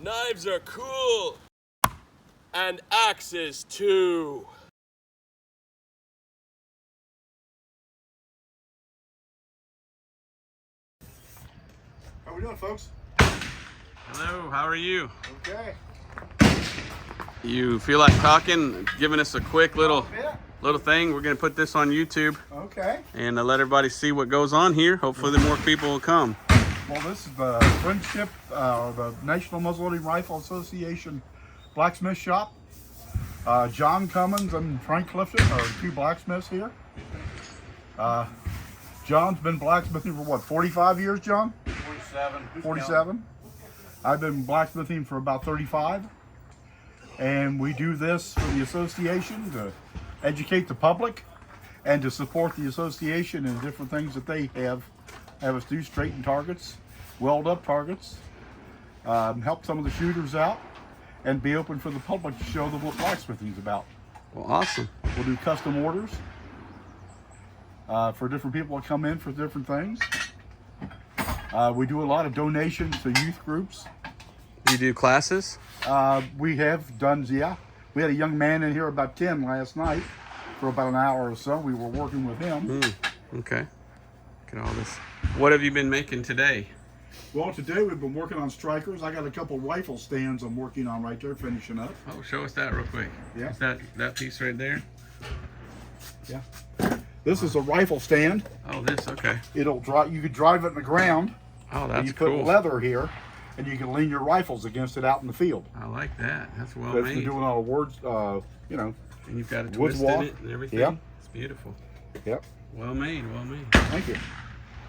Knives are cool. And axes too. How we doing, folks? Hello, how are you? Okay. You feel like talking, giving us a quick little thing? We're gonna put this on YouTube. Okay. And let everybody see what goes on here. Hopefully the more people will come. Well, this is the Friendship, the National Muzzleloading Rifle Association Blacksmith Shop. John Cummins and Frank Clifton are two blacksmiths here. John's been blacksmithing for what, 45 years, John? 47. I've been blacksmithing for about 35. And we do this for the association to educate the public and to support the association and different things that they have us do, straighten targets, weld up targets, help some of the shooters out, and be open for the public to show them what blacksmithing is about. Well, awesome. We'll do custom orders for different people that come in for different things. We do a lot of donations to youth groups. You do classes? We have done, yeah. We had a young man in here, about 10 last night, for about an hour or so. We were working with him. Okay. Look at all this. What have you been making today? Well, today we've been working on strikers. I got a couple rifle stands I'm working on right there, finishing up. Oh, show us that real quick. Yeah. Is that piece right there? Yeah. This is a rifle stand. Oh, this, okay. It'll drive. You could drive it in the ground. Oh, that's you put cool. leather here, and you can lean your rifles against it out in the field. I like that. That's well That's made. been doing all the words, you know. And you've got a wood twist walk. in it and everything. Yep. It's beautiful. Yep. Well made, well made. Thank you.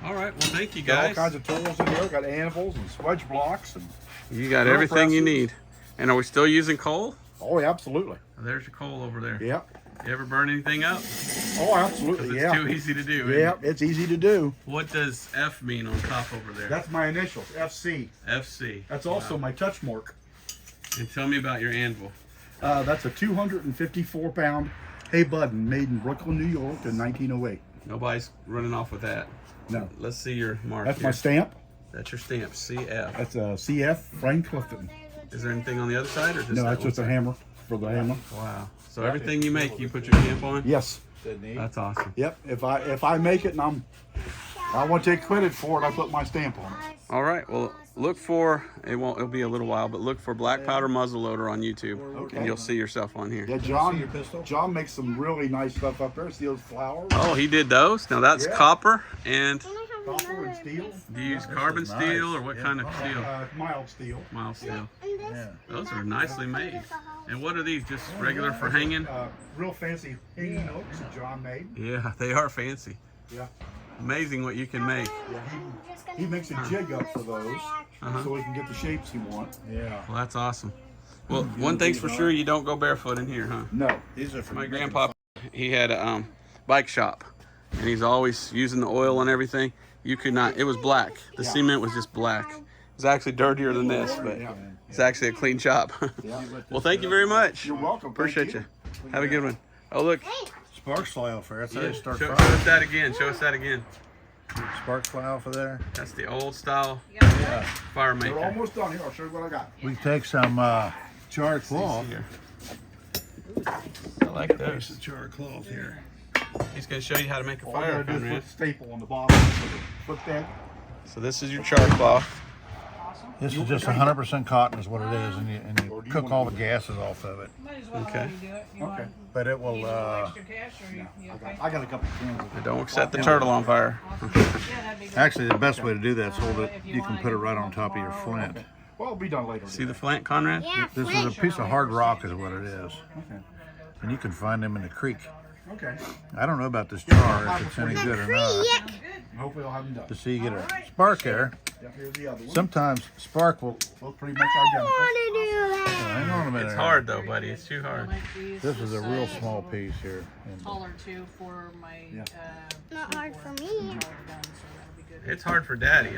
All right, well, thank you, Got all guys. kinds of tools in here. Got anvils and swedge blocks. And You got drill everything you presses. need. And are we still using coal? Oh, yeah, absolutely. Oh, there's your coal over there. Yep. You ever burn anything up? Oh, absolutely. It's Yeah. too easy to do. isn't Yeah, it? it's easy to do. What does F mean on top over there? That's my initials, FC. FC. That's also my touch mark. And tell me about your anvil. That's a 254-pound hay Budden made in Brooklyn, New York in 1908. Nobody's running off with that. No. Let's see your mark. That's here. my stamp. That's your stamp, CF. That's a CF Frank Clifton. Is there anything on the other side, or just No, that that's one just a side? hammer for the hammer. Wow. So everything you make, you put your stamp on? Yes. That's awesome. Yep. If I make it and I want to take credit for it, I put my stamp on it. All right. Well, look for it'll be a little while, but look for Black Powder Muzzleloader on YouTube, Okay. and you'll see yourself on here. Yeah, John makes some really nice stuff up there. See those flowers? Oh, he did those. Now that's Yeah. copper, and Copper and steel. do you use carbon steel or what kind of steel? Mild steel. Mild steel. Yeah. Those are nicely made. And what are these? Just regular for hanging? Real fancy hanging hooks that John made. Yeah, they are fancy. Yeah. Amazing what you can make. Yeah, he makes a jig up for those so he can get the shapes he wants. Yeah. Well, that's awesome. Well, one thing's for sure, you don't go barefoot in here, huh? No. These are from My grandpa, he had a bike shop, and he's always using the oil and everything. You could not, it was black. The cement was just black. It was actually dirtier than this, but it's actually a clean shop. Well, thank you very much. You're welcome. Appreciate you. Have a good one. Oh, look. sparks fly off there. That's how Yeah, they show start us that again. Show us that again. Sparks fly off of there. That's the old style fire We're maker. almost done here. I'll show you what I got. We take some charred cloth. Here. I like There's those. the charred cloth here. He's going to show you how to make a All I fire gotta do is hydrant. put the staple on the bottom for the foot peg. So this is your char cloth. This is just 100% cotton is what it is, and you Or do you cook want all to the do it? gases off of it. Might as well Okay. let you do it. You Okay. want, But it will, need a little extra cash, or you okay? I got a couple cans of it. Don't set the turtle on fire. Yeah, that'd be good. actually the best way to do that is hold it, you can put it right on top of your flint. Well, it'll be done later. See the flint, Conrad? This is a piece of hard rock is what it is. Okay. And you can find them in the creek. Okay. I don't know about this char, if it's any good or not. Hopefully I'll have them done. Just so you get a spark there. Yep, here's the other one. Sometimes spark will, Both pretty much identical. hang on a minute. It's here. hard though, buddy. It's too hard. Like these This is a the real size, small piece here. And taller too for my Not hard for me. gun, so that'll be good. It's hard for Daddy.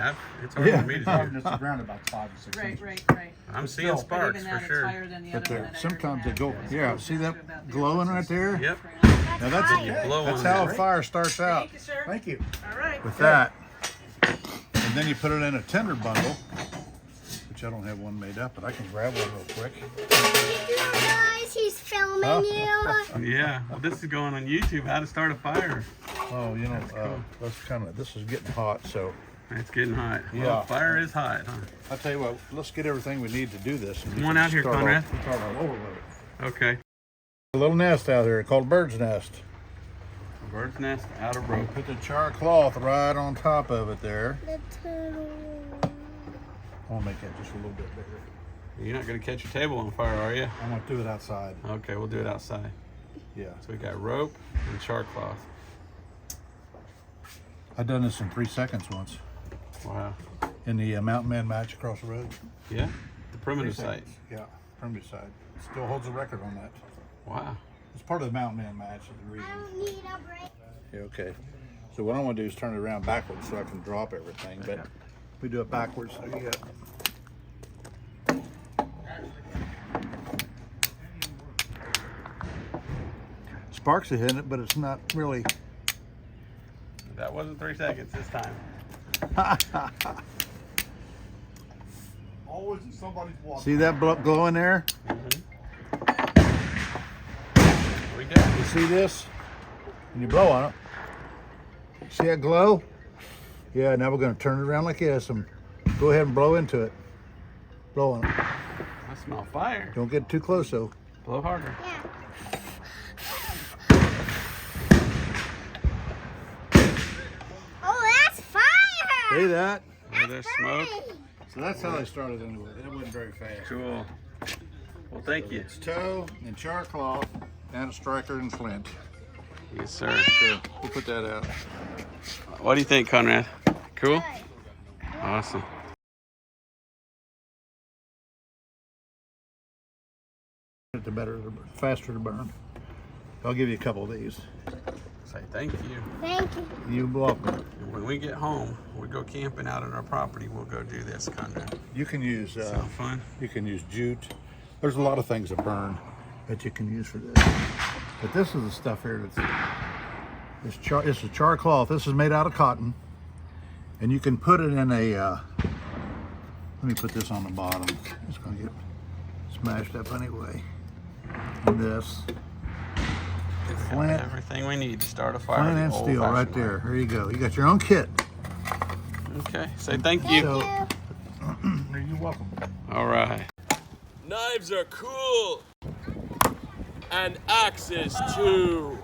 It's hard for me to I'm do. just around about 5 or 6 Right, inches. right. I'm seeing But sparks Even for that, it's sure. higher than the But other one there, that I sometimes they already go, had. yeah, see that glowing right there? Yep. Now that's, You blow that's on how that. a fire starts out, Thank you, sir. Thank you. All right. with that. And then you put it in a tinder bundle, which I don't have one made up, but I can grab one real quick. Guys, he's filming you. Yeah. Well, this is going on YouTube. How to start a fire. Oh, you know, cool. this is getting hot, so It's getting hot. Yeah. Well, fire is hot, huh? I'll tell you what, let's get everything we need to do this. And we Come on can out here, start Conrad. Start all over with it. Okay. A little nest out here called bird's nest. A bird's nest out of rope. Put the char cloth right on top of it there. The turtle. I want to make that just a little bit bigger. You're not going to catch your table on fire, are you? I'm going to do it outside. Okay, we'll do it outside. Yeah. So we got rope and char cloth. I've done this in 3 seconds once Wow. in the Mountain Man match across the road. Yeah? The 3 primitive site. seconds. Yeah, primitive side. Still holds the record on that. Wow. It's part of the Mountain Man match. Is the reason. I don't need a break. Yeah, okay. So what I want to do is turn it around backwards so I can drop everything. But we do it backwards. So you got. Sparks are hitting it, but it's not really. That wasn't 3 seconds this time. Always somebody's watching. See that glow in there? We go. You see this? And you blow on it. See that glow? Yeah, now we're going to turn it around like this and go ahead and blow into it. Blow on it. I smell fire. Don't get too close though. Blow harder. Yeah. Oh, that's fire! See that? Oh, there's smoke. So that's how they started anyway. It wasn't very fast. Cool. Well, thank you. It's tow and char cloth and a striker and flint. Yes, sir. So we'll put that out. What do you think, Conrad? Cool? Awesome. The better, the faster to burn. I'll give you a couple of these. Say thank you. Thank you. You're welcome. And when we get home, we go camping out on our property. We'll go do this, Conrad. You can use Sound fun? you can use jute. There's a lot of things that burn that you can use for this. But this is the stuff here that's this is char cloth. This is made out of cotton, and you can put it in a. Let me put this on the bottom. It's going to get smashed up anyway. And this flint, Everything we need to start a fire. flint the and steel old-fashioned right way. there. There you go. You got your own kit. Okay. Say thank you. So, you're welcome. All right. Knives are cool. And axes too.